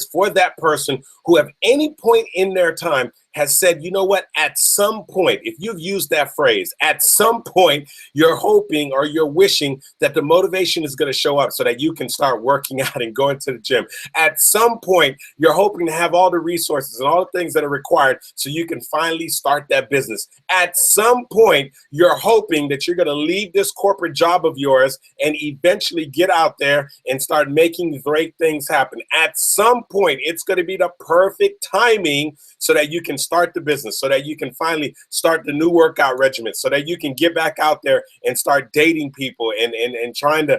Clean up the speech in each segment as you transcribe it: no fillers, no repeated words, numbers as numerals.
for that person who at any point in their time has said, you know what, at some point, if you've used that phrase, at some point, you're hoping or you're wishing that the motivation is going to show up so that you can start working out and going to the gym. At some point, you're hoping to have all the resources and all the things that are required so you can finally start that business. At some point, you're hoping that you're going to leave this corporate job of yours and eventually get out there and start making great things happen. At some point, it's going to be the perfect timing so that you can start the business, so that you can finally start the new workout regimen, so that you can get back out there and start dating people and trying to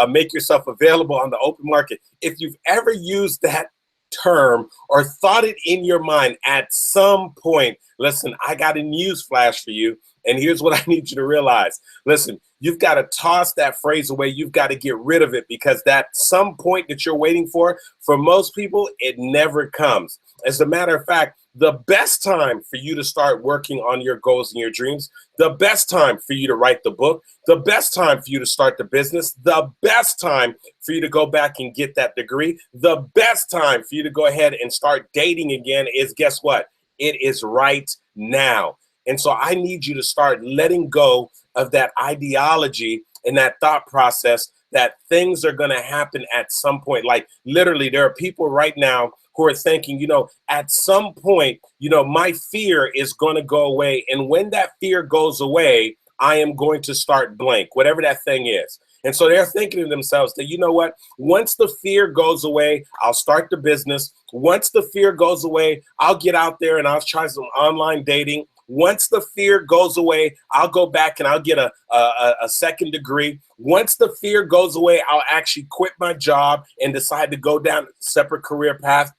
make yourself available on the open market. If you've ever used that term or thought it in your mind at some point, listen, I got a news flash for you. And here's what I need you to realize. Listen, you've got to toss that phrase away. You've got to get rid of it, because that some point that you're waiting for most people, it never comes. As a matter of fact, the best time for you to start working on your goals and your dreams, the best time for you to write the book, the best time for you to start the business, the best time for you to go back and get that degree, the best time for you to go ahead and start dating again is, guess what? It is right now. And so I need you to start letting go of that ideology and that thought process that things are going to happen at some point. Like literally, there are people right now who are thinking, you know, at some point, you know, my fear is going to go away. And when that fear goes away, I am going to start blank, whatever that thing is. And so they're thinking to themselves that, you know what, once the fear goes away, I'll start the business. Once the fear goes away, I'll get out there and I'll try some online dating. Once the fear goes away, I'll go back and I'll get a second degree. Once the fear goes away, I'll actually quit my job and decide to go down a separate career path.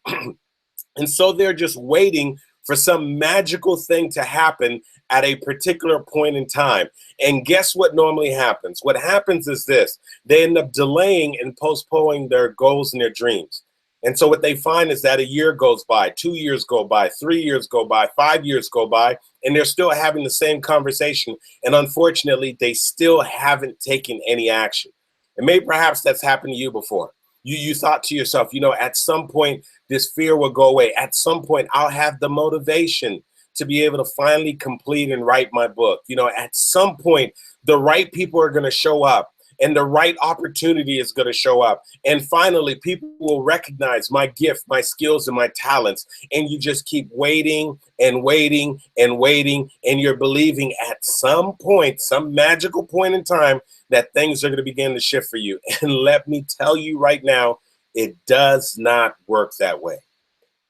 And so they're just waiting for some magical thing to happen at a particular point in time. And guess what normally happens? What happens is this: they end up delaying and postponing their goals and their dreams. And so what they find is that a year goes by, 2 years go by, 3 years go by, 5 years go by, and they're still having the same conversation. And unfortunately, they still haven't taken any action. And maybe perhaps that's happened to you before. You thought to yourself, you know, at some point, this fear will go away. At some point, I'll have the motivation to be able to finally complete and write my book. You know, at some point, the right people are going to show up. And the right opportunity is going to show up. And finally, people will recognize my gift, my skills, and my talents. And you just keep waiting and waiting and waiting. And you're believing at some point, some magical point in time, that things are going to begin to shift for you. And let me tell you right now, it does not work that way.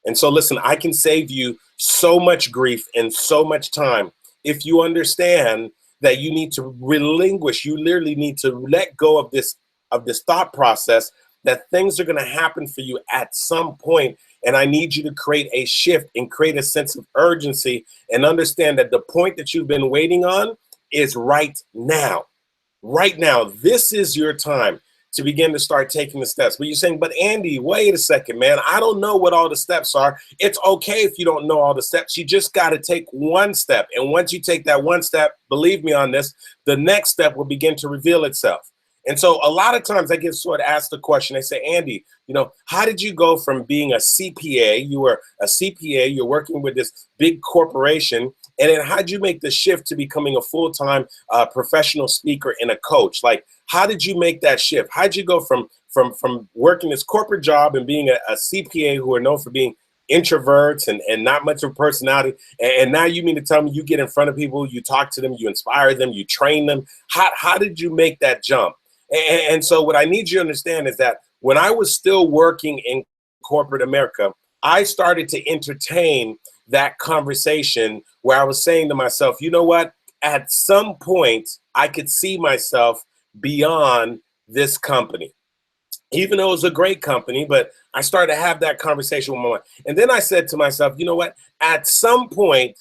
And so listen, I can save you so much grief and so much time if you understand that you need to relinquish, you literally need to let go of this thought process that things are going to happen for you at some point. And I need you to create a shift and create a sense of urgency and understand that the point that you've been waiting on is right now. Right now, this is your time to begin to start taking the steps. But you're saying, but Andy, wait a second, man. I don't know what all the steps are. It's okay if you don't know all the steps. You just got to take one step. And once you take that one step, believe me on this, the next step will begin to reveal itself. And so a lot of times I get sort of asked the question, they say, Andy, you know, how did you go from being a CPA? You were a CPA, you're working with this big corporation. And then how'd you make the shift to becoming a full-time professional speaker and a coach? Like, how did you make that shift? How'd you go from working this corporate job and being a CPA who are known for being introverts and not much of a personality, and now you mean to tell me you get in front of people, you talk to them, you inspire them, you train them? How did you make that jump? And so what I need you to understand is that when I was still working in corporate America, I started to entertain that conversation where I was saying to myself, you know what? At some point, I could see myself beyond this company. Even though it was a great company, but I started to have that conversation with my mind. And then I said to myself, you know what? At some point,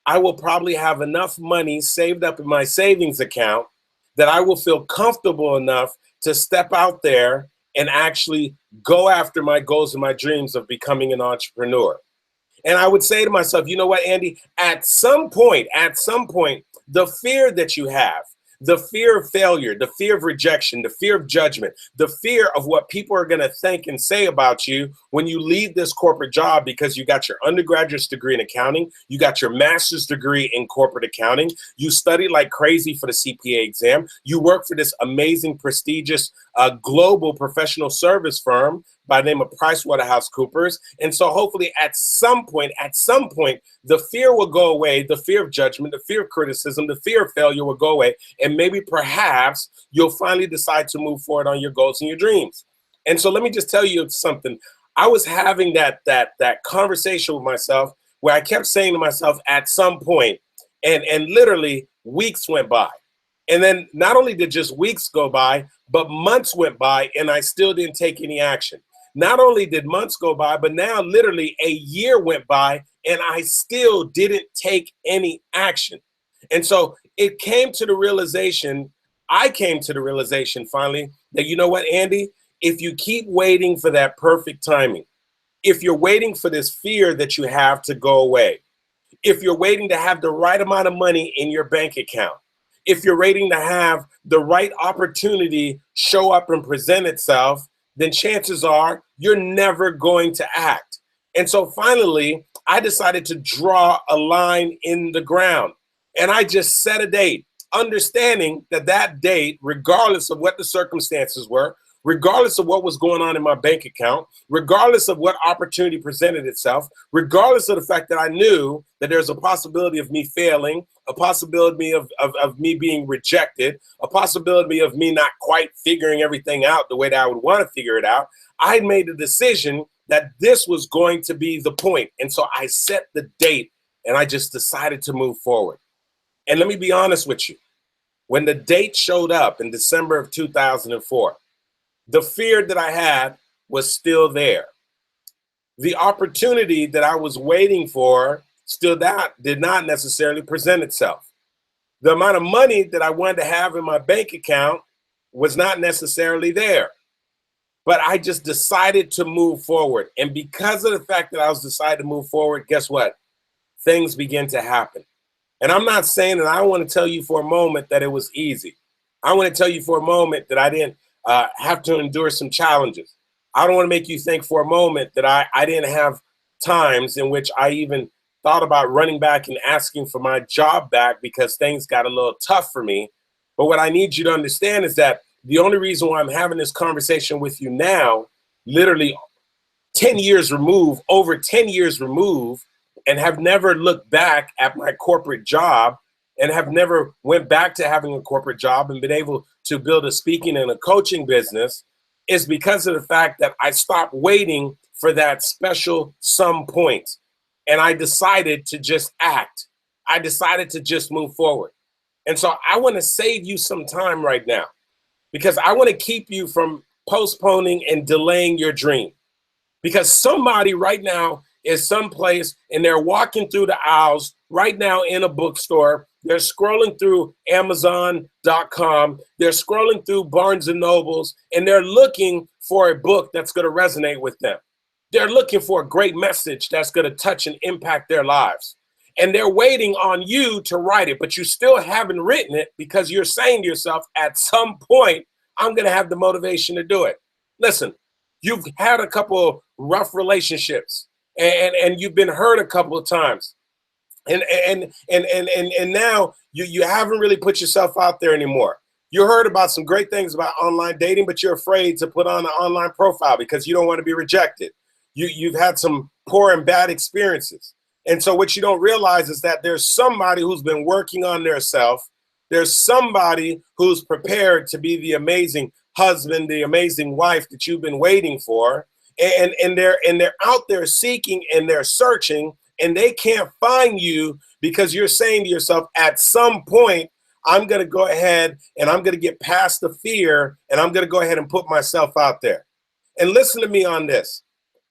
I will probably have enough money saved up in my savings account that I will feel comfortable enough to step out there and actually go after my goals and my dreams of becoming an entrepreneur. And I would say to myself, you know what, Andy, at some point, the fear that you have, The fear of failure, the fear of rejection, the fear of judgment, the fear of what people are going to think and say about you when you leave this corporate job because you got your undergraduate degree in accounting, you got your master's degree in corporate accounting, you studied like crazy for the CPA exam, you work for this amazing, prestigious global professional service firm by the name of PricewaterhouseCoopers. And so hopefully at some point, the fear will go away, the fear of judgment, the fear of criticism, the fear of failure will go away. And maybe perhaps you'll finally decide to move forward on your goals and your dreams. And so let me just tell you something. I was having that conversation with myself where I kept saying to myself at some point, and literally weeks went by. And then not only did just weeks go by, but months went by and I still didn't take any action. Not only did months go by, but now literally a year went by and I still didn't take any action. And so I came to the realization finally that, you know what, Andy, if you keep waiting for that perfect timing, if you're waiting for this fear that you have to go away, if you're waiting to have the right amount of money in your bank account, if you're waiting to have the right opportunity show up and present itself, then chances are you're never going to act. And so finally, I decided to draw a line in the ground. And I just set a date, understanding that that date, regardless of what the circumstances were, regardless of what was going on in my bank account, regardless of what opportunity presented itself, regardless of the fact that I knew that there's a possibility of me failing, a possibility of me being rejected, a possibility of me not quite figuring everything out the way that I would want to figure it out, I had made a decision that this was going to be the point. And so I set the date and I just decided to move forward. And let me be honest with you. When the date showed up in December of 2004, the fear that I had was still there. The opportunity that I was waiting for did not necessarily present itself. The amount of money that I wanted to have in my bank account was not necessarily there. But I just decided to move forward. And because of the fact that I was decided to move forward, guess what? Things began to happen. And I'm not saying that I want to tell you for a moment that it was easy. I want to tell you for a moment that I didn't have to endure some challenges. I don't want to make you think for a moment that I didn't have times in which I even thought about running back and asking for my job back because things got a little tough for me. But what I need you to understand is that the only reason why I'm having this conversation with you now, literally 10 years removed, over 10 years removed, and have never looked back at my corporate job and have never went back to having a corporate job and been able to build a speaking and a coaching business is because of the fact that I stopped waiting for that special some point. And I decided to just act. I decided to just move forward. And so I want to save you some time right now because I want to keep you from postponing and delaying your dream. Because somebody right now is someplace and they're walking through the aisles right now in a bookstore. They're scrolling through Amazon.com. They're scrolling through Barnes and Nobles, and they're looking for a book that's going to resonate with them. They're looking for a great message that's going to touch and impact their lives. And they're waiting on you to write it, but you still haven't written it because you're saying to yourself, at some point, I'm going to have the motivation to do it. Listen, you've had a couple of rough relationships and you've been hurt a couple of times. And now you haven't really put yourself out there anymore. You heard about some great things about online dating, but you're afraid to put on an online profile because you don't want to be rejected. You've had some poor and bad experiences. And so what you don't realize is that there's somebody who's been working on their self. There's somebody who's prepared to be the amazing husband, the amazing wife that you've been waiting for. And they're out there seeking and they're searching and they can't find you because you're saying to yourself, at some point, I'm going to go ahead and I'm going to get past the fear and I'm going to go ahead and put myself out there. And listen to me on this.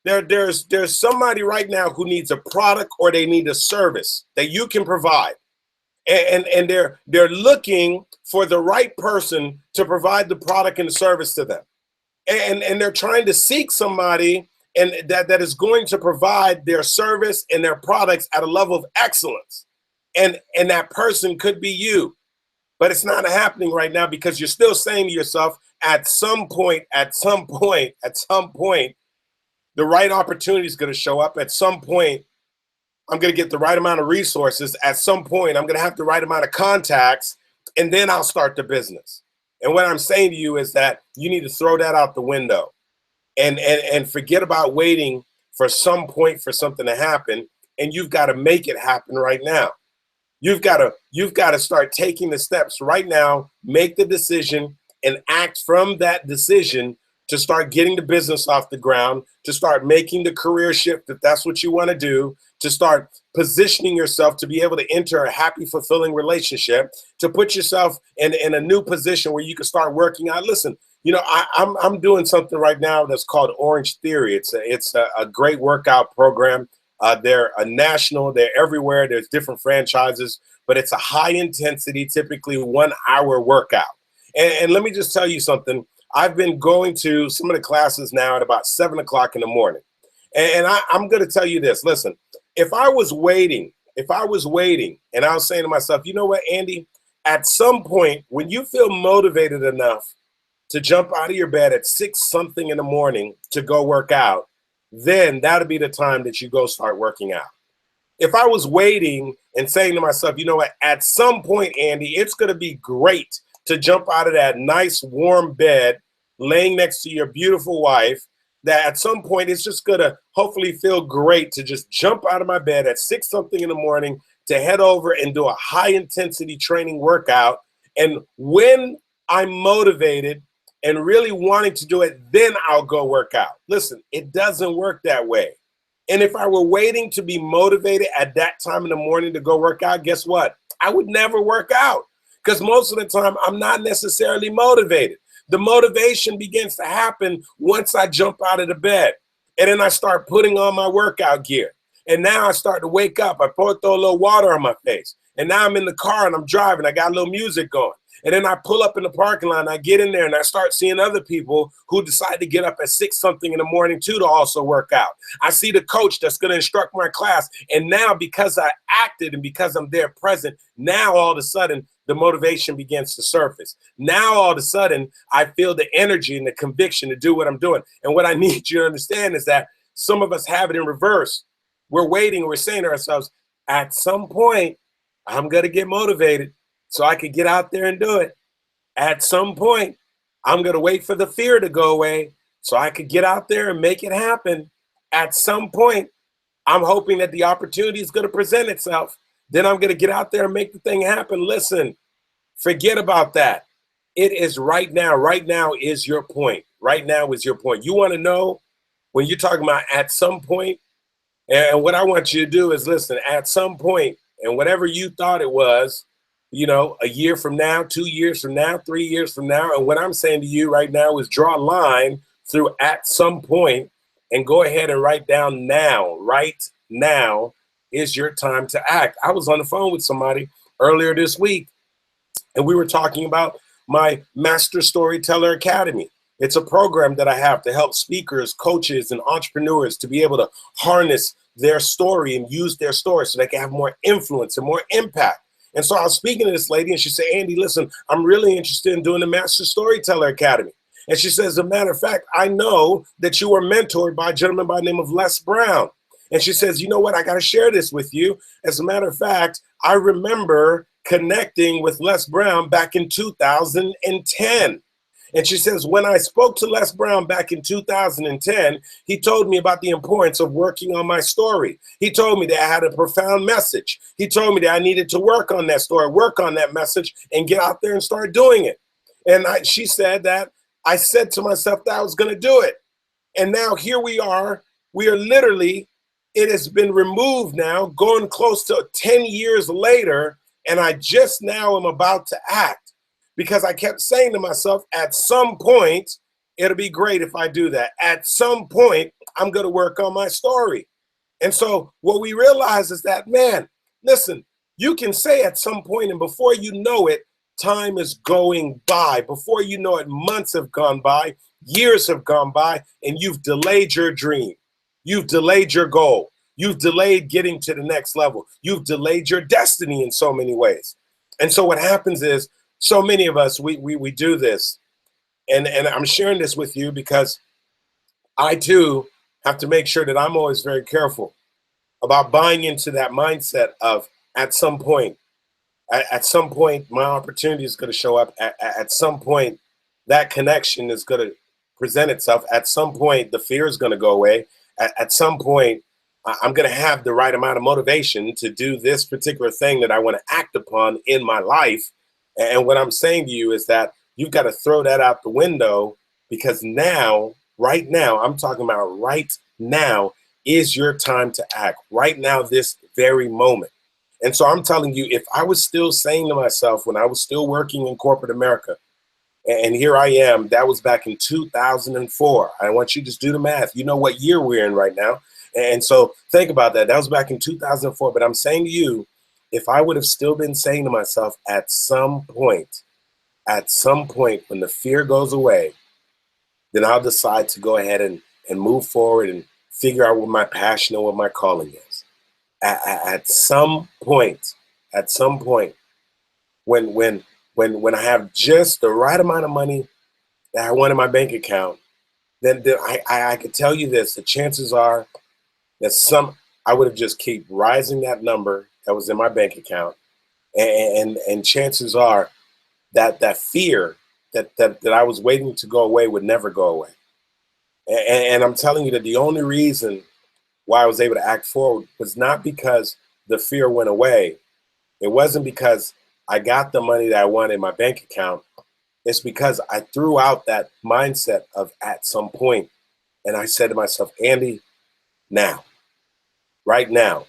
There's somebody right now who needs a product or they need a service that you can provide. And they're looking for the right person to provide the product and the service to them. And they're trying to seek somebody and that is going to provide their service and their products at a level of excellence. And that person could be you. But it's not happening right now because you're still saying to yourself, at some point, at some point, at some point, the right opportunity is going to show up. At some point, I'm going to get the right amount of resources. At some point, I'm going to have the right amount of contacts, and then I'll start the business. And what I'm saying to you is that you need to throw that out the window and forget about waiting for some point for something to happen. And you've got to make it happen right now. You've got to start taking the steps right now, make the decision and act from that decision to start getting the business off the ground, to start making the career shift if that's what you want to do, to start positioning yourself to be able to enter a happy, fulfilling relationship, to put yourself in a new position where you can start working out. Listen, I'm doing something right now that's called Orange Theory. It's a great workout program. They're a national, they're everywhere. There's different franchises, but it's a high intensity, typically 1 hour workout. And let me just tell you something. I've been going to some of the classes now at about 7 o'clock in the morning. And I'm going to tell you this. Listen, if I was waiting and I was saying to myself, you know what, Andy, at some point when you feel motivated enough to jump out of your bed at 6 something in the morning to go work out, then that'll be the time that you go start working out. If I was waiting and saying to myself, you know what, at some point, Andy, it's going to be great to jump out of that nice warm bed, laying next to your beautiful wife, that at some point it's just going to hopefully feel great to just jump out of my bed at 6 something in the morning to head over and do a high intensity training workout. And when I'm motivated and really wanting to do it, then I'll go work out. Listen, it doesn't work that way. And if I were waiting to be motivated at that time in the morning to go work out, guess what? I would never work out because most of the time I'm not necessarily motivated. The motivation begins to happen once I jump out of the bed and then I start putting on my workout gear. And now I start to wake up. I throw a little water on my face. And now I'm in the car and I'm driving. I got a little music going. And then I pull up in the parking lot and I get in there and I start seeing other people who decide to get up at 6 something in the morning too to also work out. I see the coach that's going to instruct my class. And now because I acted and because I'm there present, now all of a sudden the motivation begins to surface. Now all of a sudden I feel the energy and the conviction to do what I'm doing. And what I need you to understand is that some of us have it in reverse. We're waiting and we're saying to ourselves, at some point, I'm going to get motivated so I could get out there and do it. At some point, I'm going to wait for the fear to go away so I could get out there and make it happen. At some point, I'm hoping that the opportunity is going to present itself. Then I'm going to get out there and make the thing happen. Listen, forget about that. It is right now. Right now is your point. Right now is your point. You want to know when you're talking about at some point, and what I want you to do is listen, at some point, and whatever you thought it was, a year from now, 2 years from now, 3 years from now. And what I'm saying to you right now is draw a line through at some point and go ahead and write down now. Right now is your time to act. I was on the phone with somebody earlier this week, and we were talking about my Master Storyteller Academy. It's a program that I have to help speakers, coaches, and entrepreneurs to be able to harness their story and use their story so they can have more influence and more impact. And so I was speaking to this lady and she said, Andy, listen, I'm really interested in doing the Master Storyteller Academy. And she says, as a matter of fact, I know that you were mentored by a gentleman by the name of Les Brown. And she says, you know what, I got to share this with you. As a matter of fact, I remember connecting with Les Brown back in 2010. And she says, when I spoke to Les Brown back in 2010, he told me about the importance of working on my story. He told me that I had a profound message. He told me that I needed to work on that story, work on that message, and get out there and start doing it. And she said that I said to myself that I was going to do it. And now here we are. We are literally, it has been removed now, going close to 10 years later, and I just now am about to act. Because I kept saying to myself, at some point, it'll be great if I do that. At some point, I'm going to work on my story. And so what we realize is that, man, listen, you can say at some point, and before you know it, time is going by. Before you know it, months have gone by, years have gone by, and you've delayed your dream. You've delayed your goal. You've delayed getting to the next level. You've delayed your destiny in so many ways. And so what happens is, So many of us, we do this. And I'm sharing this with you because I too have to make sure that I'm always very careful about buying into that mindset of at some point, at some point, my opportunity is going to show up. At some point, that connection is going to present itself. At some point, the fear is going to go away. At some point, I'm going to have the right amount of motivation to do this particular thing that I want to act upon in my life. And what I'm saying to you is that you've got to throw that out the window because now, right now, I'm talking about right now is your time to act. Right now, this very moment. And so I'm telling you, if I was still saying to myself when I was still working in corporate America, and here I am, that was back in 2004. I want you to just do the math. You know what year we're in right now. And so think about that. That was back in 2004. But I'm saying to you, if I would have still been saying to myself at some point, when the fear goes away, then I'll decide to go ahead and move forward and figure out what my passion and what my calling is. At some point, at some point, when when I have just the right amount of money that I want in my bank account, then I could tell you this: the chances are that I would have just keep rising that number that was in my bank account, and chances are that that fear that I was waiting to go away would never go away. And I'm telling you that the only reason why I was able to act forward was not because the fear went away. It wasn't because I got the money that I wanted in my bank account. It's because I threw out that mindset of at some point, and I said to myself, Andy, now, right now,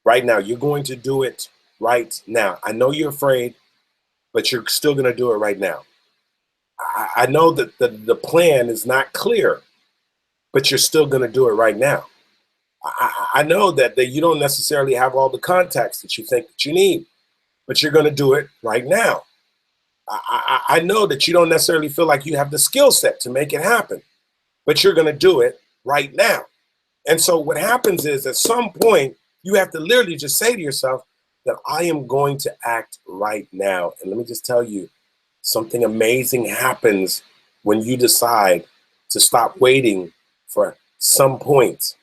right now, you're going to do it right now. I know you're afraid, but you're still going to do it right now. I know that the plan is not clear, but you're still going to do it right now. I know that you don't necessarily have all the contacts that you think that you need, but you're going to do it right now. I know that you don't necessarily feel like you have the skill set to make it happen, but you're going to do it right now. And so what happens is at some point, you have to literally just say to yourself that I am going to act right now. And let me just tell you, something amazing happens when you decide to stop waiting for some point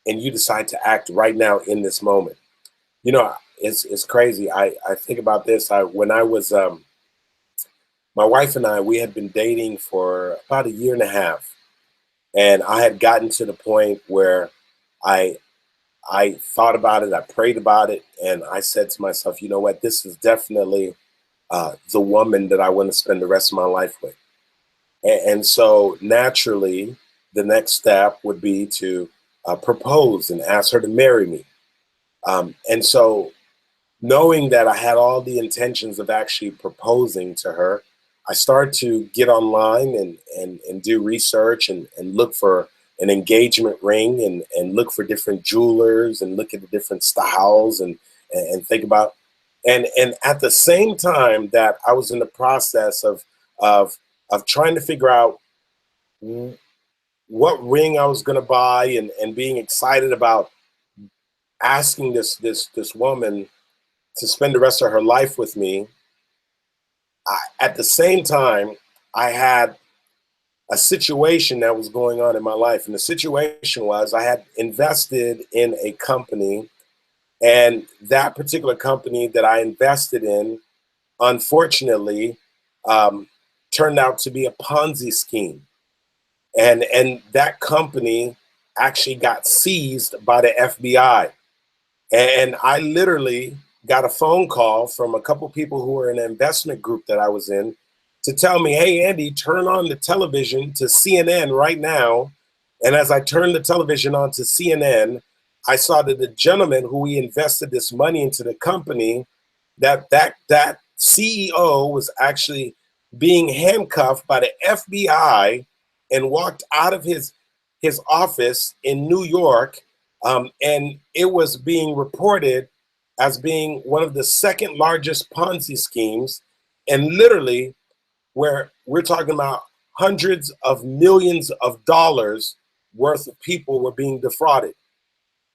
and you decide to act right now in this moment. You know, it's crazy. I think about this. When I was my wife and I, we had been dating for about a year and a half, and I had gotten to the point where I I thought about it, I prayed about it, and I said to myself, you know what, this is definitely the woman that I want to spend the rest of my life with. And so naturally, the next step would be to propose and ask her to marry me. And so knowing that I had all the intentions of actually proposing to her, I started to get online and do research and look for an engagement ring and look for different jewelers and look at the different styles and think about and at the same time that I was in the process of of trying to figure out what ring I was going to buy and being excited about asking this woman to spend the rest of her life with me. At the same time, I had a situation that was going on in my life. And the situation was I had invested in a company, and that particular company that I invested in, unfortunately, um, turned out to be a Ponzi scheme. And that company actually got seized by the FBI. And I literally got a phone call from a couple people who were in an investment group that I was in to tell me, hey, Andy, turn on the television to CNN right now. And as I turned the television on to CNN, I saw that the gentleman who we invested this money into the company, that CEO was actually being handcuffed by the FBI and walked out of his office in New York, and it was being reported as being one of the second largest Ponzi schemes, and literally where we're talking about hundreds of millions of dollars worth of people were being defrauded.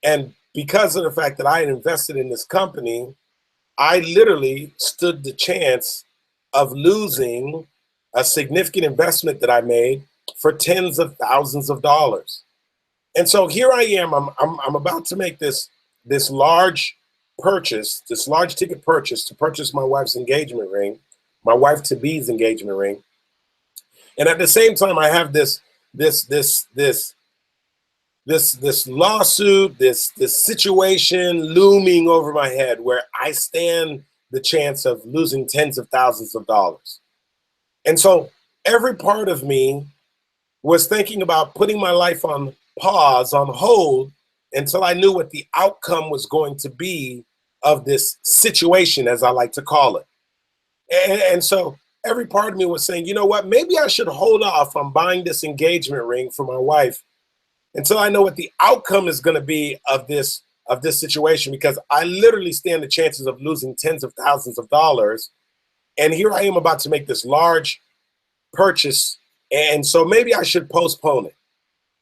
And because of the fact that I had invested in this company, I literally stood the chance of losing a significant investment that I made for tens of thousands of dollars. And so here I am. I'm about to make this large purchase, this large ticket purchase to purchase my wife's engagement ring, my wife to be's engagement ring. And at the same time, I have this this this this lawsuit, this situation looming over my head where I stand the chance of losing tens of thousands of dollars. And so every part of me was thinking about putting my life on pause, on hold, until I knew what the outcome was going to be of this situation, as I like to call it. And so every part of me was saying, you know what, maybe I should hold off on buying this engagement ring for my wife until I know what the outcome is going to be of this situation, because I literally stand the chances of losing tens of thousands of dollars. And here I am about to make this large purchase. And so maybe I should postpone it.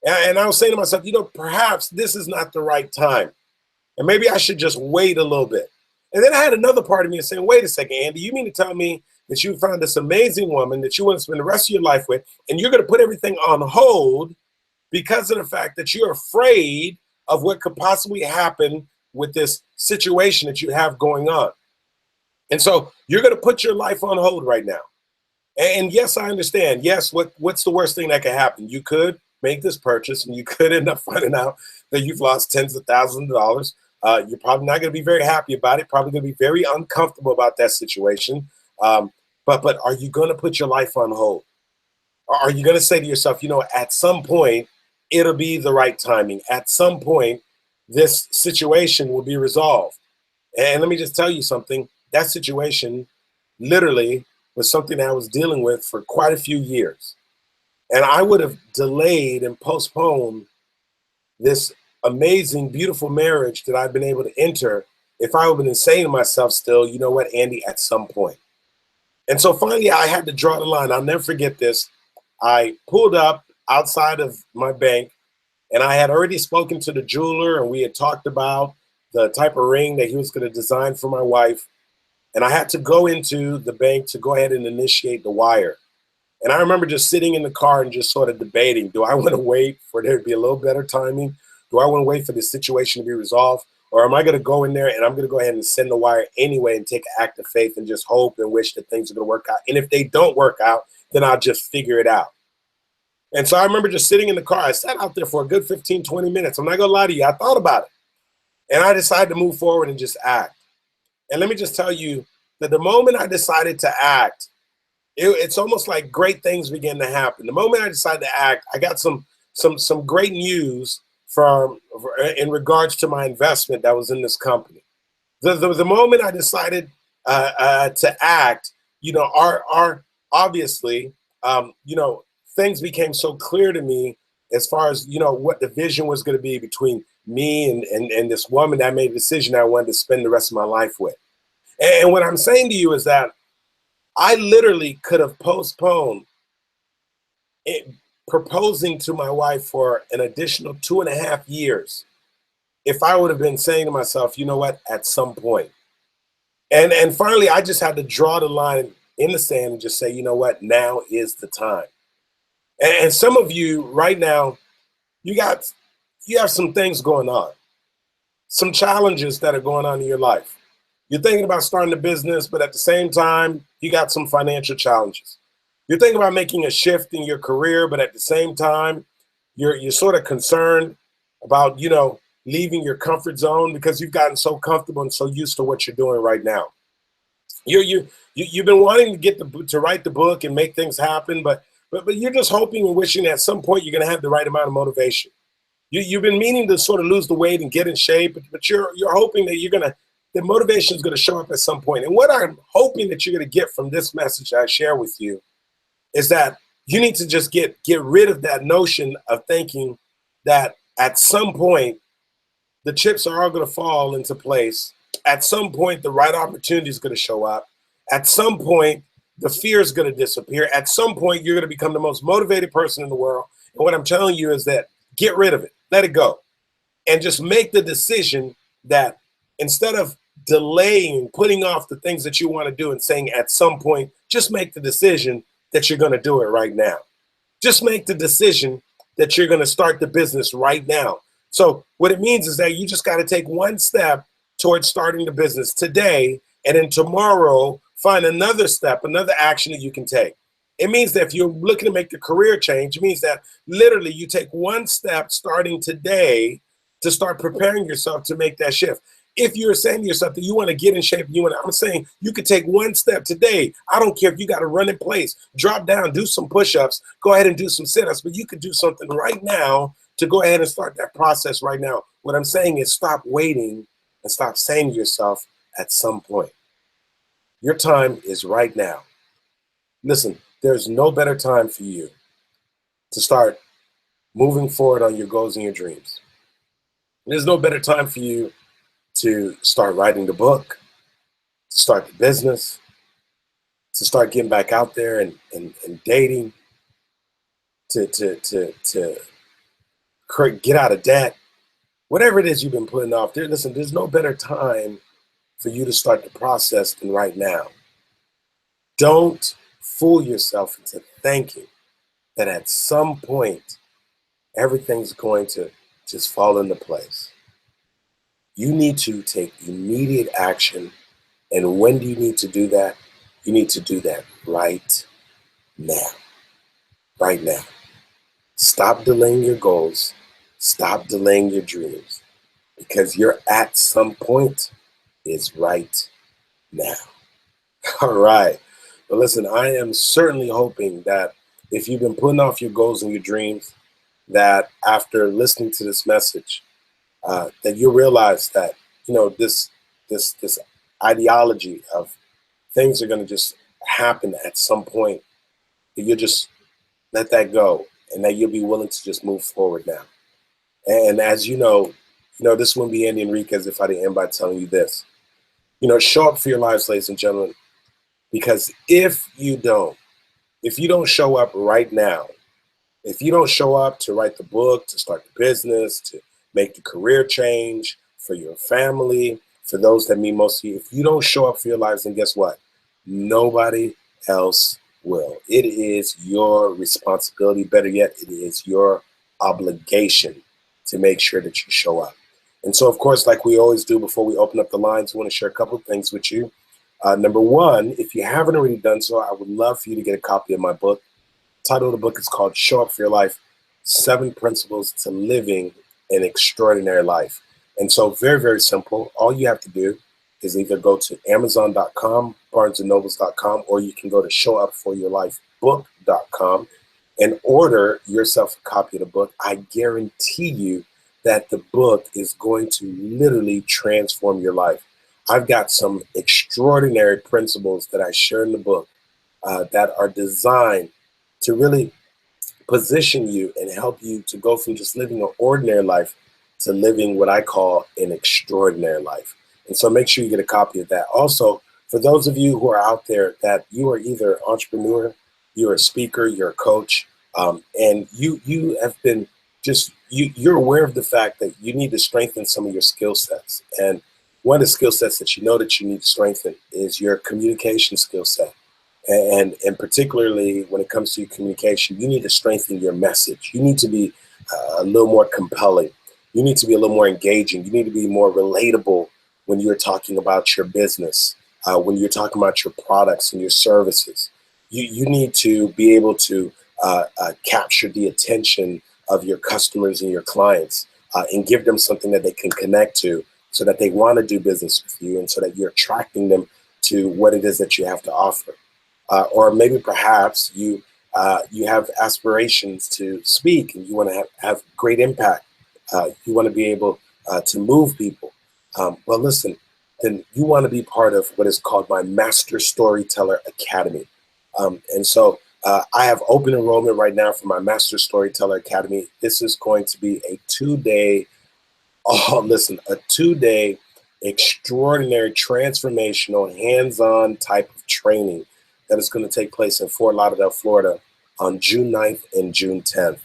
And I was saying to myself, you know, perhaps this is not the right time. And maybe I should just wait a little bit. And then I had another part of me saying, wait a second, Andy, you mean to tell me that you found this amazing woman that you want to spend the rest of your life with, and you're going to put everything on hold because of the fact that you're afraid of what could possibly happen with this situation that you have going on? And so you're going to put your life on hold right now. And yes, I understand. Yes, what's the worst thing that could happen? You could make this purchase and you could end up finding out that you've lost tens of thousands of dollars. You're probably not going to be very happy about it, probably going to be very uncomfortable about that situation. But are you going to put your life on hold? Or are you going to say to yourself, you know, at some point, it'll be the right timing. At some point, this situation will be resolved. And let me just tell you something. That situation literally was something that I was dealing with for quite a few years. And I would have delayed and postponed this amazing, beautiful marriage that I've been able to enter if I would have been saying to myself still, you know what, Andy, at some point. And so finally, I had to draw the line. I'll never forget this. I pulled up outside of my bank, and I had already spoken to the jeweler, and we had talked about the type of ring that he was going to design for my wife. And I had to go into the bank to go ahead and initiate the wire. And I remember just sitting in the car and just sort of debating, do I want to wait for there to be a little better timing? Do I want to wait for this situation to be resolved? Or am I going to go in there and I'm going to go ahead and send the wire anyway and take an act of faith and just hope and wish that things are going to work out? And if they don't work out, then I'll just figure it out. And so I remember just sitting in the car. I sat out there for a good 15, 20 minutes. I'm not going to lie to you. I thought about it. And I decided to move forward and just act. And let me just tell you that the moment I decided to act, it's almost like great things began to happen. The moment I decided to act, I got some great news in regards to my investment that was in this company. The moment I decided to act, you know, obviously, you know, things became so clear to me as far as, you know, what the vision was going to be between me and this woman that I made a decision I wanted to spend the rest of my life with. And what I'm saying to you is that I literally could have postponed it, proposing to my wife for an additional 2.5 years if I would have been saying to myself, you know what, at some point. And finally, I just had to draw the line in the sand and just say, you know what, now is the time. And some of you right now, you have some things going on, some challenges that are going on in your life. You're thinking about starting a business, but at the same time, you got some financial challenges. You're thinking about making a shift in your career, but at the same time, you're sort of concerned about, you know, leaving your comfort zone because you've gotten so comfortable and so used to what you're doing right now. You've been wanting to get to write the book and make things happen, but you're just hoping and wishing that at some point you're going to have the right amount of motivation. You've been meaning to sort of lose the weight and get in shape, but you're hoping that the motivation is going to show up at some point. And what I'm hoping that you're going to get from this message I share with you is that you need to just get rid of that notion of thinking that at some point the chips are all going to fall into place. At some point, the right opportunity is going to show up. At some point, the fear is going to disappear. At some point, you're going to become the most motivated person in the world. And what I'm telling you is that get rid of it. Let it go. And just make the decision that instead of delaying, putting off the things that you want to do and saying at some point, just make the decision that you're going to do it right now. Just make the decision that you're going to start the business right now. So what it means is that you just got to take one step towards starting the business today, and then tomorrow find another step, another action that you can take. It means that if you're looking to make the career change, it means that literally you take one step starting today to start preparing yourself to make that shift. If you're saying to yourself that you want to get in shape, I'm saying you could take one step today. I don't care if you got to run in place, drop down, do some push-ups, go ahead and do some sit-ups, but you could do something right now to go ahead and start that process right now. What I'm saying is stop waiting and stop saying to yourself at some point. Your time is right now. Listen, there's no better time for you to start moving forward on your goals and your dreams. There's no better time for you to start writing the book, to start the business, to start getting back out there and dating, to get out of debt, whatever it is you've been putting off. Listen, there's no better time for you to start the process than right now. Don't fool yourself into thinking that at some point everything's going to just fall into place. You need to take immediate action. And when do you need to do that? You need to do that right now. Right now. Stop delaying your goals. Stop delaying your dreams. Because your at some point is right now. All right. But listen, I am certainly hoping that if you've been putting off your goals and your dreams, that after listening to this message, that you realize that, this ideology of things are going to just happen at some point, that you'll just let that go and that you'll be willing to just move forward now. And as this wouldn't be Andy Henriquez if I didn't end by telling you this. Show up for your lives, ladies and gentlemen, because if you don't show up right now, if you don't show up to write the book, to start the business, to make the career change for your family, for those that mean most to you, if you don't show up for your lives, then guess what? Nobody else will. It is your responsibility. Better yet, it is your obligation to make sure that you show up. And so, of course, like we always do before we open up the lines, we want to share a couple of things with you. Number one, if you haven't already done so, I would love for you to get a copy of my book. The title of the book is called Show Up for Your Life, 7 Principles to Living an Extraordinary Life. And so very, very simple. All you have to do is either go to Amazon.com, BarnesandNobles.com, or you can go to ShowUpForYourLifeBook.com and order yourself a copy of the book. I guarantee you that the book is going to literally transform your life. I've got some extraordinary principles that I share in the book that are designed to really position you and help you to go from just living an ordinary life to living what I call an extraordinary life. And so make sure you get a copy of that. Also, for those of you who are out there that you are either an entrepreneur, you're a speaker, you're a coach, and you have been you're aware of the fact that you need to strengthen some of your skill sets. And one of the skill sets that you know that you need to strengthen is your communication skill set. And particularly when it comes to your communication, you need to strengthen your message. You need to be a little more compelling. You need to be a little more engaging. You need to be more relatable when you're talking about your business, when you're talking about your products and your services. You need to be able to capture the attention of your customers and your clients and give them something that they can connect to so that they want to do business with you and so that you're attracting them to what it is that you have to offer. Or maybe perhaps you have aspirations to speak and you want to have great impact. You want to be able to move people. Well, listen, then you want to be part of what is called my Master Storyteller Academy. And so I have open enrollment right now for my Master Storyteller Academy. This is going to be a 2-day, a 2-day extraordinary, transformational, hands-on type of training that is going to take place in Fort Lauderdale, Florida on June 9th and June 10th.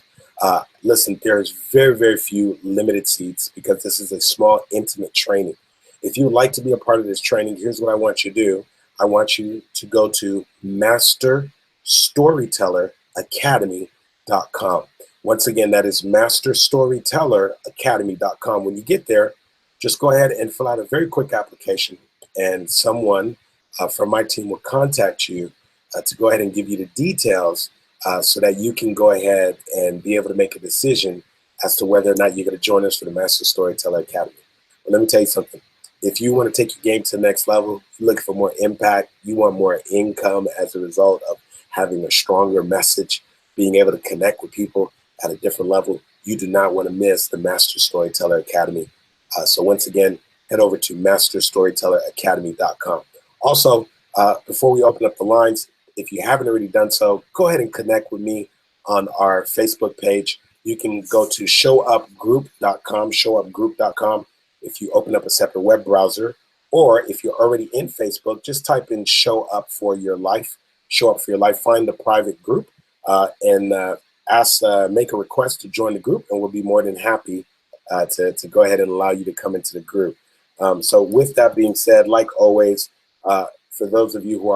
Listen, there's very, very few limited seats because this is a small, intimate training. If you would like to be a part of this training, here's what I want you to do. I want you to go to masterstorytelleracademy.com. Once again, that is masterstorytelleracademy.com. When you get there, just go ahead and fill out a very quick application, and someone from my team will contact you to go ahead and give you the details so that you can go ahead and be able to make a decision as to whether or not you're going to join us for the Master Storyteller Academy. But let me tell you something. If you want to take your game to the next level, you're looking for more impact, you want more income as a result of having a stronger message, being able to connect with people at a different level, you do not want to miss the Master Storyteller Academy. So once again, head over to masterstorytelleracademy.com. Also, before we open up the lines, if you haven't already done so, go ahead and connect with me on our Facebook page. You can go to showupgroup.com. If you open up a separate web browser, or if you're already in Facebook, just type in Show Up for Your Life. Show Up for Your Life. Find the private group and make a request to join the group, and we'll be more than happy to go ahead and allow you to come into the group. So with that being said, like always, for those of you who are